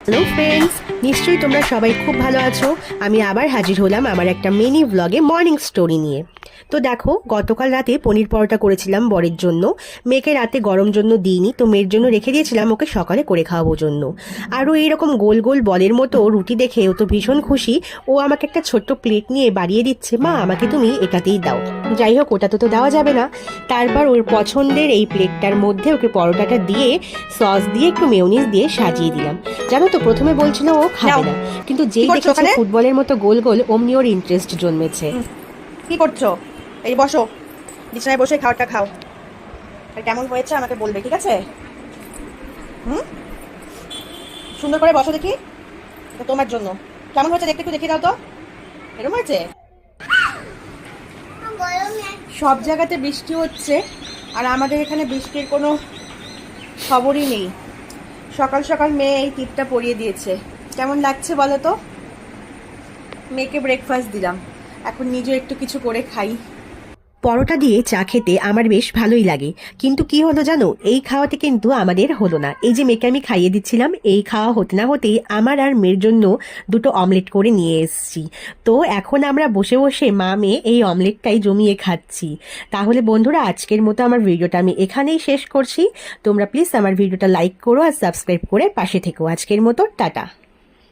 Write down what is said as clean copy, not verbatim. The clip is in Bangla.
হ্যালো ফ্রেন্ডস, নিশ্চয়ই তোমরা সবাই খুব ভালো আছো। আমি আবার হাজির হলাম আমার একটা মিনি ব্লগে মর্নিং স্টোরি নিয়ে। তো দেখো, গতকাল রাতে পনির পরোটা করেছিলাম বরের জন্য। মেয়েকে রাতে গরম জন্য দিইনি, তো মেয়ের জন্য রেখে দিয়েছিলাম ওকে সকালে করে খাওয়াবো জন্য। আরও এইরকম গোল গোল বলের মতো রুটি দেখে ও তো ভীষণ খুশি। ও আমাকে একটা ছোট্ট প্লেট নিয়ে বাড়িয়ে দিচ্ছে, মা আমাকে তুমি এটাতেই দাও। যাই হোক, ওটা তো দেওয়া যাবে না। তারপর ওর পছন্দের এই প্লেটটার মধ্যে ওকে পরোটাটা দিয়ে সস দিয়ে একটু মেয়োনিজ দিয়ে সাজিয়ে দিলাম। জানো তো, প্রথমে বলছিল ও খাবে না, কিন্তু যেই দেখেছে ফুটবলের মতো গোল গোল, অমনি ওর ইন্টারেস্ট জন্মেছে। কি করছো? এই বসো, বিছানায় বসে খাওয়াটা খাও। আর কেমন হয়েছে আমাকে বলবে, ঠিক আছে? সুন্দর করে বসো দেখি। এটা তোমার জন্য। কেমন হয়েছে দেখতে, একটু দেখিয়ে দাও তো। এরকম হয়েছে? সব জায়গাতে বৃষ্টি হচ্ছে, আর আমাদের এখানে বৃষ্টির কোনো খবরই নেই। সকাল সকাল মেয়ে এই টিপটা পরিয়ে দিয়েছে। কেমন লাগছে বলো তো? মেয়েকে ব্রেকফাস্ট দিলাম, এখন নিজে একটু কিছু করে খাই। পরোটা দিয়ে চা খেতে আমার বেশ ভালোই লাগে, কিন্তু কি হলো জানো, এই খাওয়াতে কিন্তু আমাদের হলো না। এই যে মেয়েকে আমি খাইয়ে দিচ্ছিলাম, এই খাওয়া হতে না হতেই আমার আর মেয়ের জন্য দুটো অমলেট করে নিয়ে এসেছি। তো এখন আমরা বসে বসে মা মেয়ে এই অমলেটটাই জমিয়ে খাচ্ছি। তাহলে বন্ধুরা, আজকের মতো আমার ভিডিওটা আমি এখানেই শেষ করছি। তোমরা প্লিজ আমার ভিডিওটা লাইক করো আর সাবস্ক্রাইব করে পাশে থেকো। আজকের মতো টাটা।